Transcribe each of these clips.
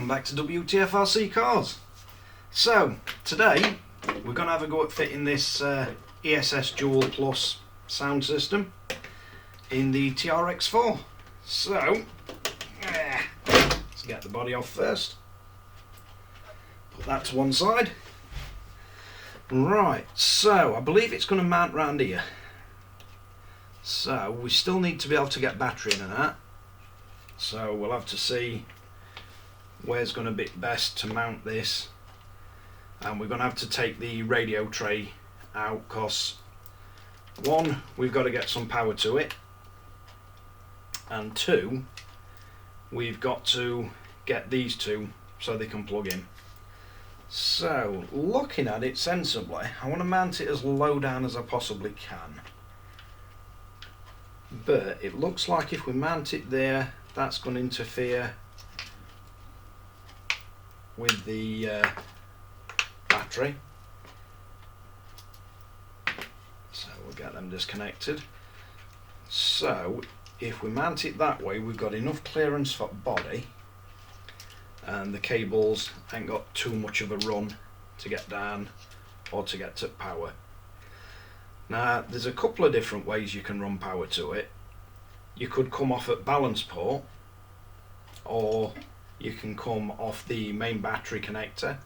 welcome back to Wtf Rc Cars. So today we're going to have a go at fitting this ESS Dual Plus sound system in the TRX4. So let's get the body off first, put that to one side. Right, so I believe it's going to mount round here, so we still need to be able to get battery in and that, so we'll have to see where's going to be best to mount this, and we're going to have to take the radio tray out because one, we've got to get some power to it, and two, we've got to get these two so they can plug in. So looking at it sensibly, I want to mount it as low down as I possibly can, but it looks like if we mount it there, that's going to interfere with the battery, so we'll get them disconnected. So if we mount it that way, we've got enough clearance for body, and the cables ain't got too much of a run to get down or to get to power. Now there's a couple of different ways you can run power to it. You could come off at balance port, or you can come off the main battery connector,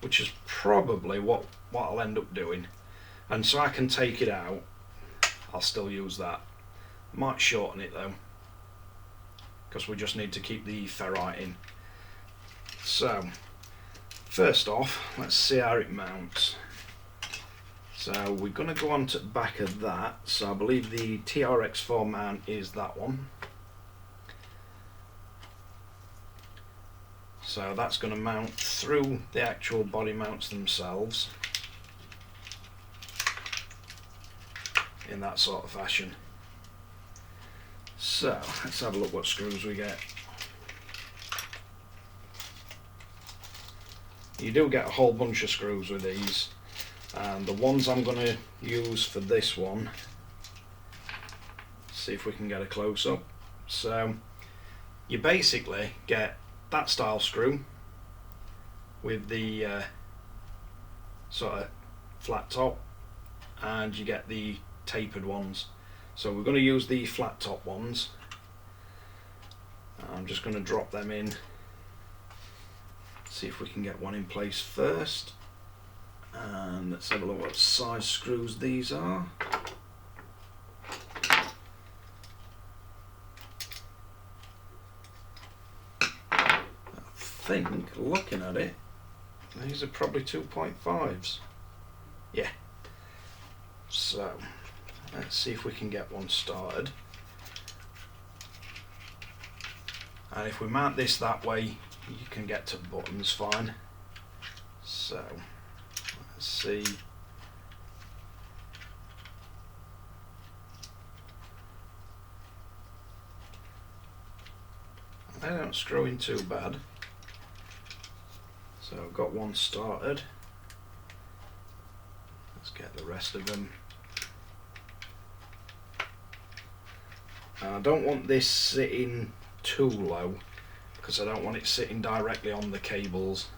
which is probably what I'll end up doing. And so I can take it out, I'll still use that. Might shorten it though, because we just need to keep the ferrite in. So first off, let's see how it mounts. So we're going to go on to the back of that, so I believe the TRX4 mount is that one. So that's going to mount through the actual body mounts themselves in that sort of fashion. So let's have a look what screws we get. You do get a whole bunch of screws with these, and the ones I'm going to use for this one, see if we can get a close-up. So you basically get that style screw with the sort of flat top, and you get the tapered ones. So we're going to use the flat top ones. I'm just going to drop them in, see if we can get one in place first, and let's have a look what size screws these are. I think, looking at it, these are probably 2.5s. Yeah. So let's see if we can get one started. And if we mount this that way, you can get to buttons fine. So let's see. They don't screw in too bad. So I've got one started. Let's get the rest of them. I don't want this sitting too low, because I don't want it sitting directly on the cables,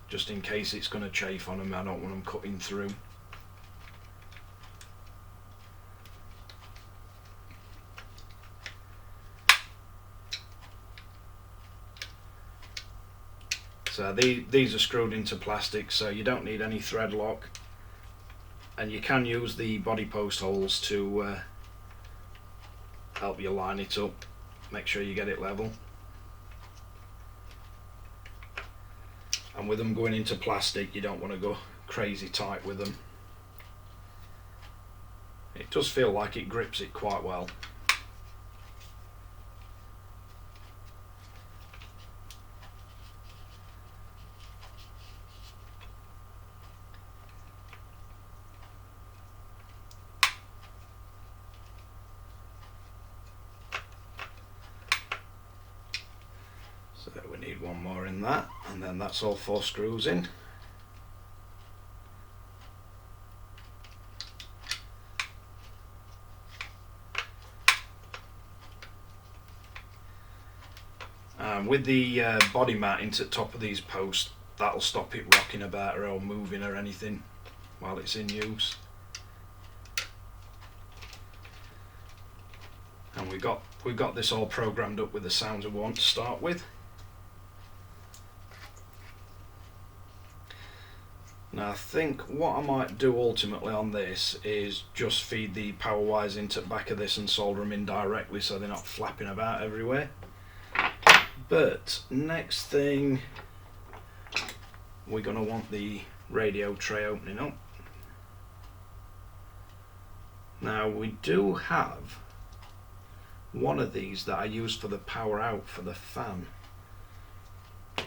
just in case it's going to chafe on them. I don't want them cutting through. So these are screwed into plastic, so you don't need any thread lock, and you can use the body post holes to help you line it up, make sure you get it level. And with them going into plastic, you don't want to go crazy tight with them. It does feel like it grips it quite well. So we need one more in that, and then that's all 4 screws in. And with the body mounting to the top of these posts, that'll stop it rocking about or moving or anything while it's in use. And we've got this all programmed up with the sounds we want to start with. Now I think what I might do ultimately on this is just feed the power wires into the back of this and solder them in directly so they're not flapping about everywhere. But next thing, we're going to want the radio tray opening up. Now we do have one of these that I use for the power out for the fan,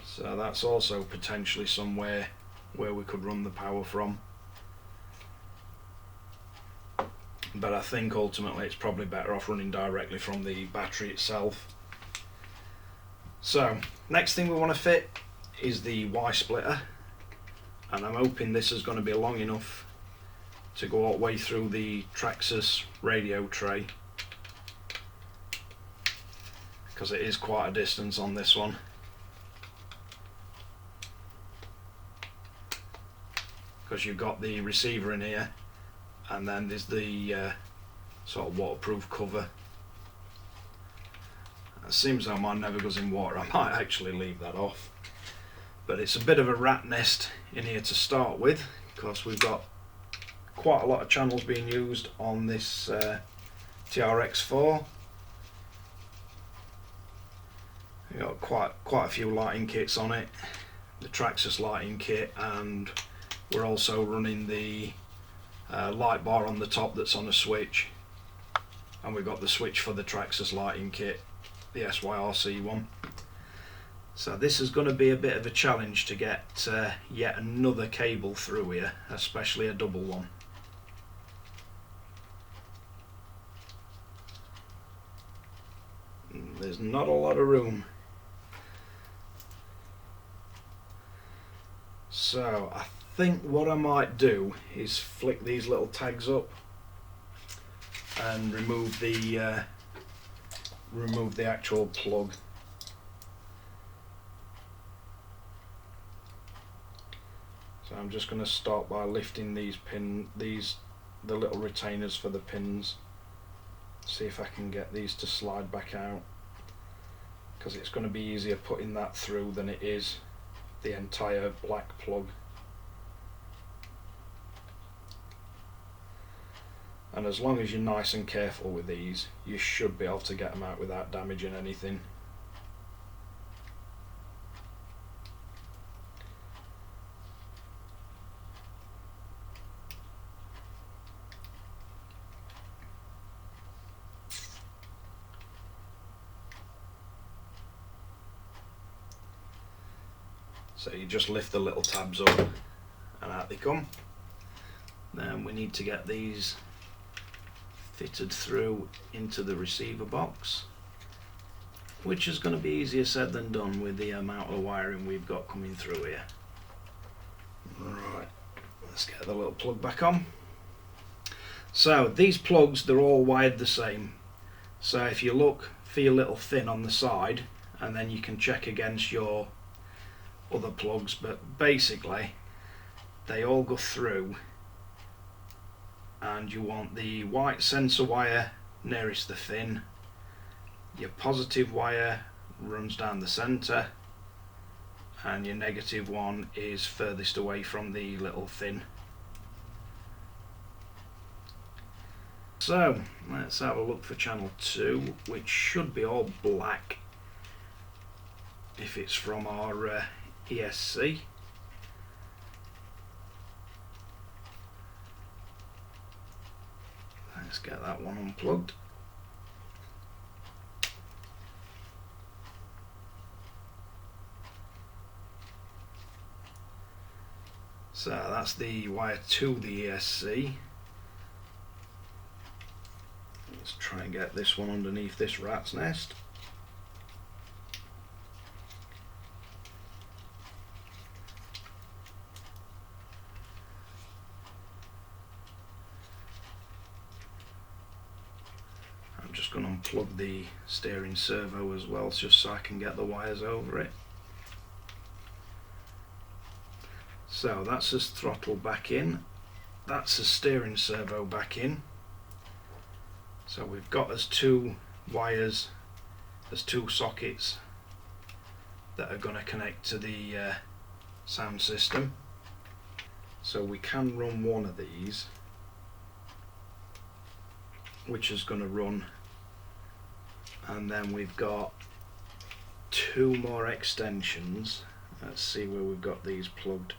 so that's also potentially somewhere where we could run the power from, but I think ultimately it's probably better off running directly from the battery itself. So next thing we want to fit is the Y splitter, and I'm hoping this is going to be long enough to go all the way through the traxxas radio tray, because it is quite a distance on this one. Because you've got the receiver in here, and then there's the sort of waterproof cover. It seems though mine never goes in water. I might actually leave that off, but it's a bit of a rat nest in here to start with, because we've got quite a lot of channels being used on this TRX4. We've got quite a few lighting kits on it, the traxxas lighting kit, and we're also running the light bar on the top that's on a switch, and we've got the switch for the traxxas lighting kit, the SYRC one. So this is going to be a bit of a challenge to get yet another cable through here, especially a double one. There's not a lot of room. So I think what I might do is flick these little tags up and remove the actual plug. So I'm just going to start by lifting the little retainers for the pins. See if I can get these to slide back out, because it's going to be easier putting that through than it is the entire black plug. And as long as you're nice and careful with these, you should be able to get them out without damaging anything. So you just lift the little tabs up and out they come. Then we need to get these fitted through into the receiver box, which is going to be easier said than done with the amount of wiring we've got coming through here. Right, let's get the little plug back on. So these plugs, they're all wired the same. So if you look for your little fin on the side, and then you can check against your other plugs, but basically they all go through, and you want the white sensor wire nearest the fin, your positive wire runs down the center, and your negative one is furthest away from the little fin. So let's have a look for channel 2, which should be all black if it's from our ESC. Let's get that one unplugged. So that's the wire to the ESC. Let's try and get this one underneath this rat's nest. going to unplug the steering servo as well, just so I can get the wires over it. So that's his throttle back in, that's the steering servo back in. So we've got as two wires, as two sockets that are going to connect to the sound system. So we can run one of these, which is going to run, and then we've got two more extensions. Let's see where we've got these plugged.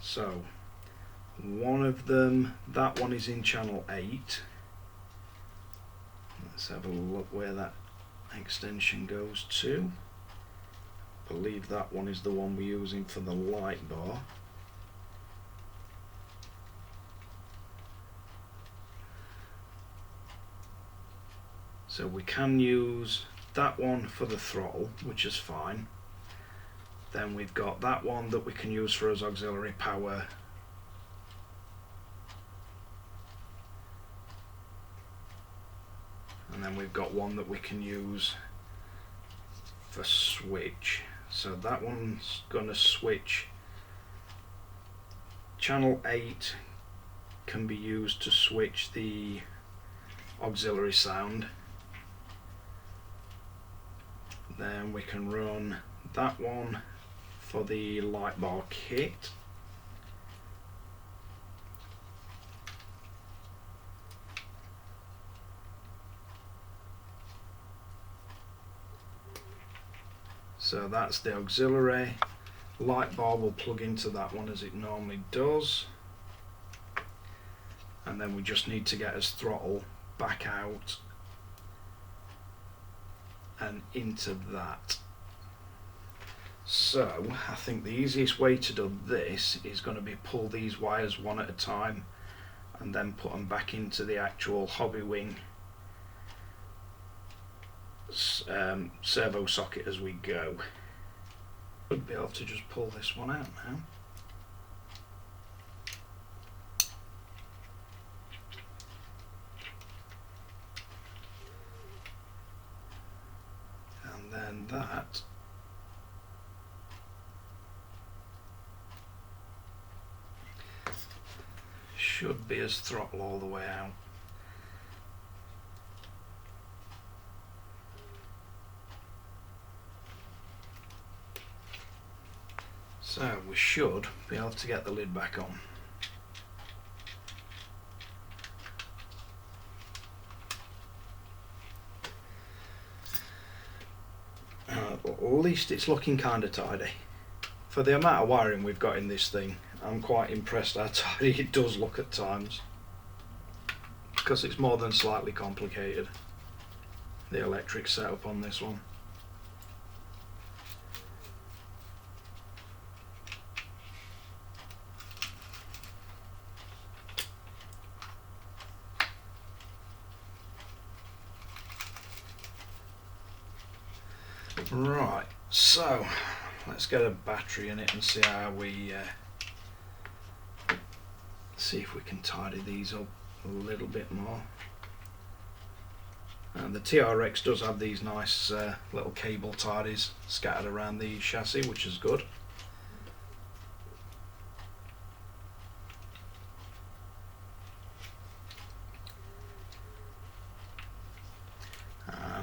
So one of them, that one is in channel 8. Let's have a look where that extension goes to. I believe that one is the one we're using for the light bar. So we can use that one for the throttle, which is fine. Then we've got that one that we can use for as auxiliary power. And then we've got one that we can use for switch. So that one's going to switch. Channel 8 can be used to switch the auxiliary sound. Then we can run that one for the light bar kit. So that's the auxiliary. Light bar will plug into that one as it normally does. And then we just need to get his throttle back out and into that. So I think the easiest way to do this is going to be pull these wires one at a time and then put them back into the actual hobby wing servo socket as we go. Should be able to just pull this one out now. And then that should be his throttle all the way out. So we should be able to get the lid back on. At least it's looking kind of tidy. For the amount of wiring we've got in this thing, I'm quite impressed how tidy it does look at times. Because it's more than slightly complicated, the electric setup on this one. Right, so let's get a battery in it and see how we see if we can tidy these up a little bit more. And the TRX does have these nice little cable tidies scattered around the chassis, which is good.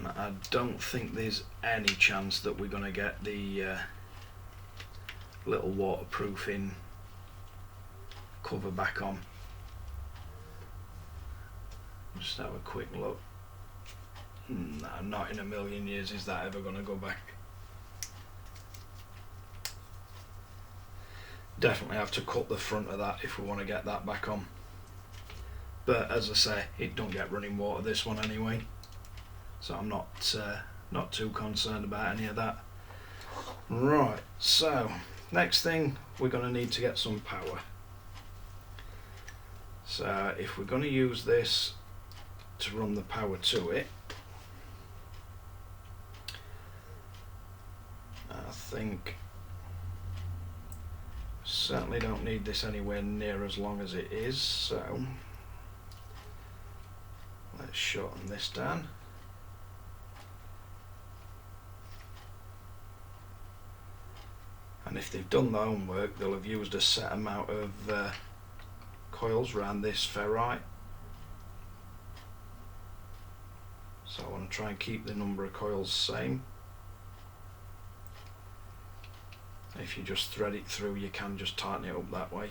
I don't think there's any chance that we're going to get the little waterproofing cover back on. Just have a quick look. No, not in a million years is that ever going to go back. Definitely have to cut the front of that if we want to get that back on. But as I say, it don't get running water, this one anyway. So I'm not too concerned about any of that. Right, so next thing, we're going to need to get some power. So if we're going to use this to run the power to it, I think certainly don't need this anywhere near as long as it is, so let's shorten this down. and if they've done their homework they'll have used a set amount of coils around this ferrite. So I want to try and keep the number of coils same. If you just thread it through, you can just tighten it up that way.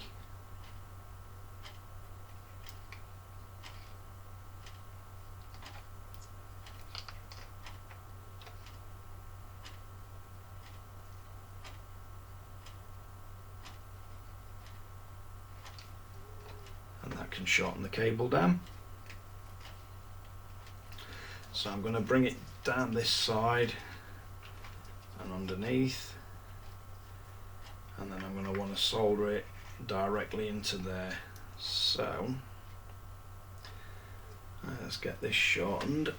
And that can shorten the cable down. So I'm going to bring it down this side and underneath, and then I'm going to want to solder it directly into there. So let's get this shortened.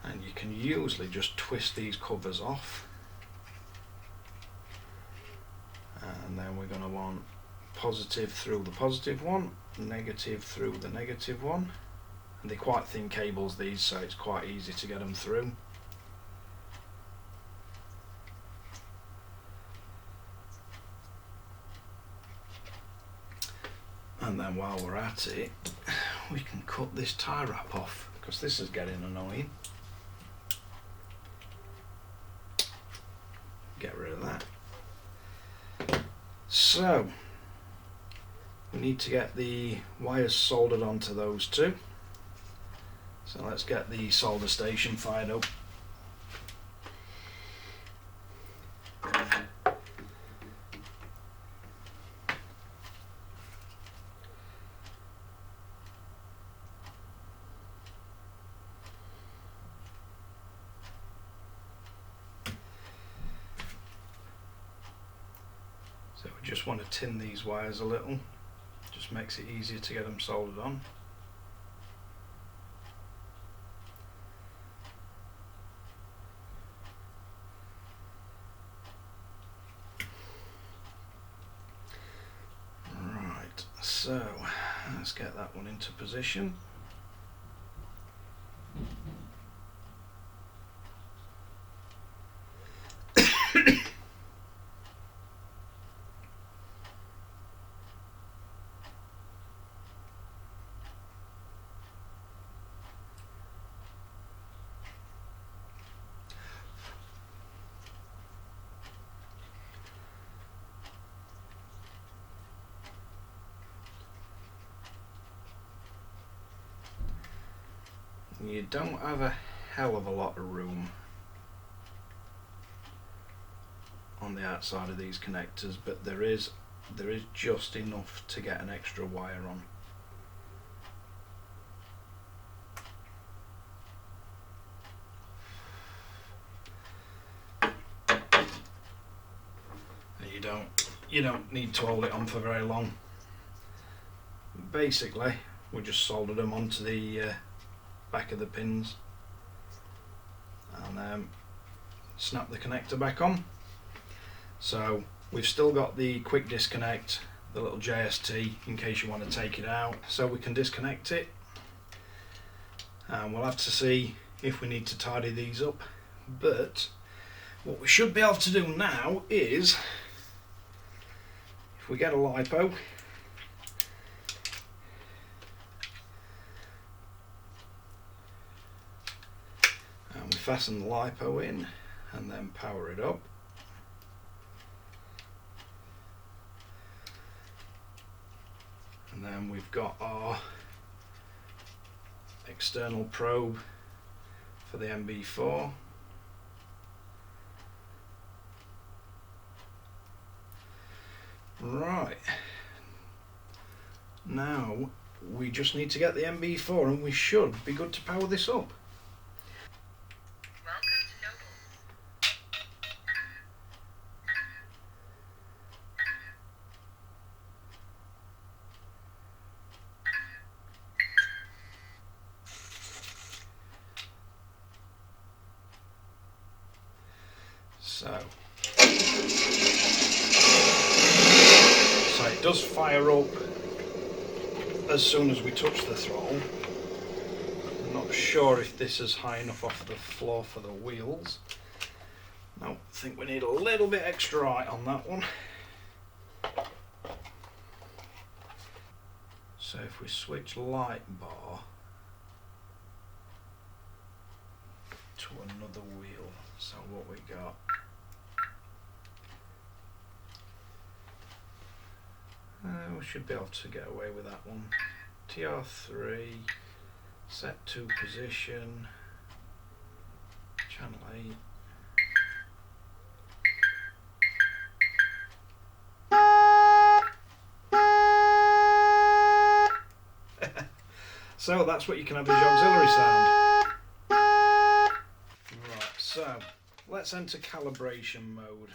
And you can usually just twist these covers off, and then we're going to want positive through the positive one, negative through the negative one, and they're quite thin cables these, so it's quite easy to get them through. And then while we're at it, we can cut this tie wrap off, because this is getting annoying. Get rid of that. So we need to get the wires soldered onto those two. So let's get the solder station fired up. So we just want to tin these wires a little, just makes it easier to get them soldered on. Right, so let's get that one into position. You don't have a hell of a lot of room on the outside of these connectors, but there is just enough to get an extra wire on. And you don't need to hold it on for very long. Basically, we just soldered them onto the back of the pins and snap the connector back on. So we've still got the quick disconnect, the little JST in case you want to take it out, so we can disconnect it, and we'll have to see if we need to tidy these up. But what we should be able to do now is, if we get a LiPo, and we fasten the LiPo in and then power it up. And then we've got our external probe for the MB4. Right, now we just need to get the MB4 and we should be good to power this up. So it does fire up as soon as we touch the throttle. I'm not sure if this is high enough off the floor for the wheels. No, I think we need a little bit extra height on that one. So if we switch light bar to another wheel, so what we got? We should be able to get away with that one. TR3, set to position, channel 8. So that's what you can have as your auxiliary sound. Right, so let's enter calibration mode.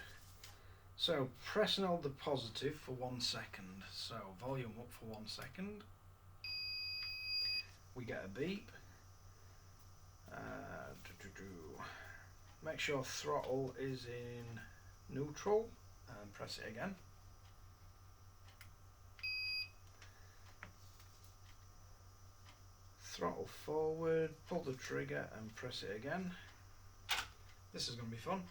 So press and hold the positive for 1 second. So volume up for 1 second. We get a beep. Make sure throttle is in neutral and press it again. Throttle forward, pull the trigger and press it again. This is going to be fun.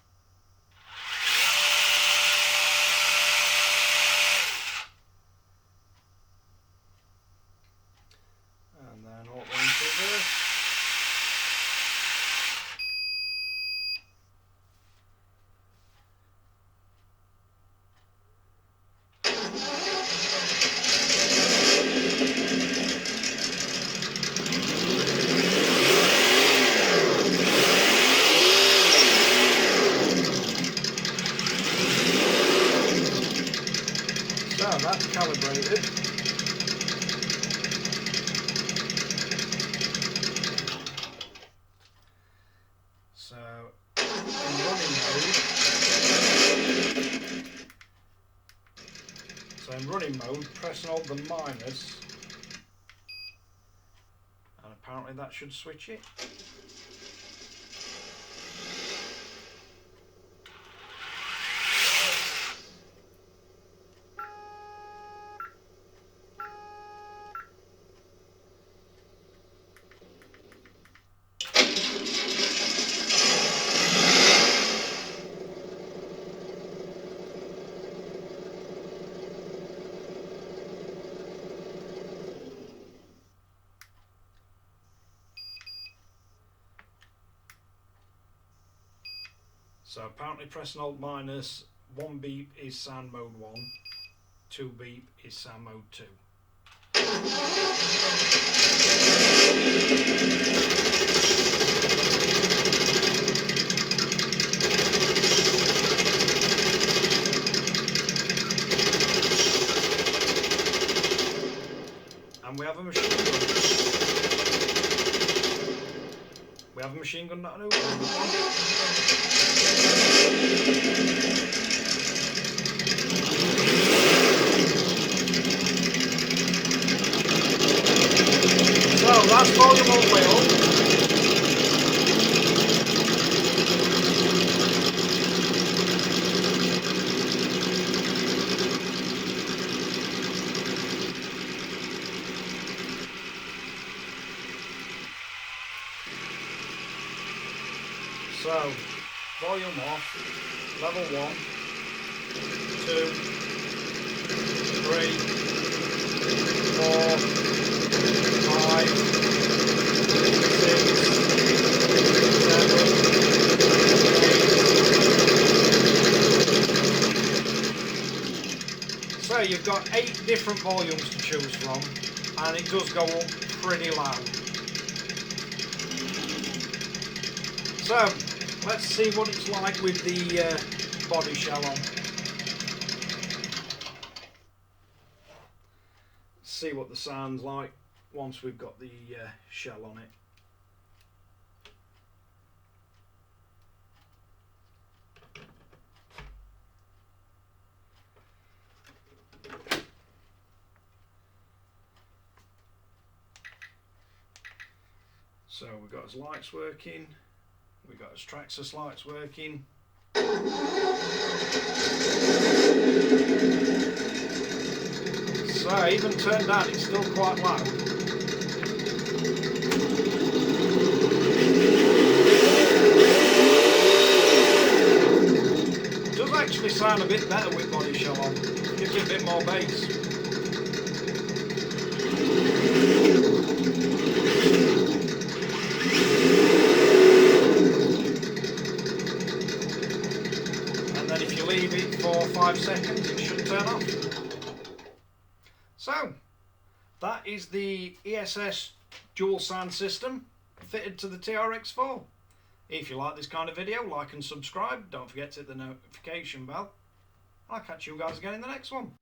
And then auto into reverse. So that's calibrated. So in running mode, press and hold the minus, and apparently that should switch it. So apparently press and hold minus, 1 beep is sound mode 1, 2 beep is sound mode 2. And we have a machine gun. We have a machine gun that I know. So that's volume all the way up. So volume off, level 1, 2, 3, 4, 5, 6, 7, 8. So you've got 8 different volumes to choose from, and it does go up pretty loud. So let's see what it's like with the body shell on. See what the sound's like once we've got the shell on it. So we've got his lights working, we've got his traxxas lights working, So even turned down, it's still quite loud. It does actually sound a bit better with body shell on. Gives it a bit more bass. And then if you leave it for 5 seconds, it should turn off. So, that is the ESS Dual Sound System fitted to the TRX4. If you like this kind of video, like and subscribe. Don't forget to hit the notification bell. I'll catch you guys again in the next one.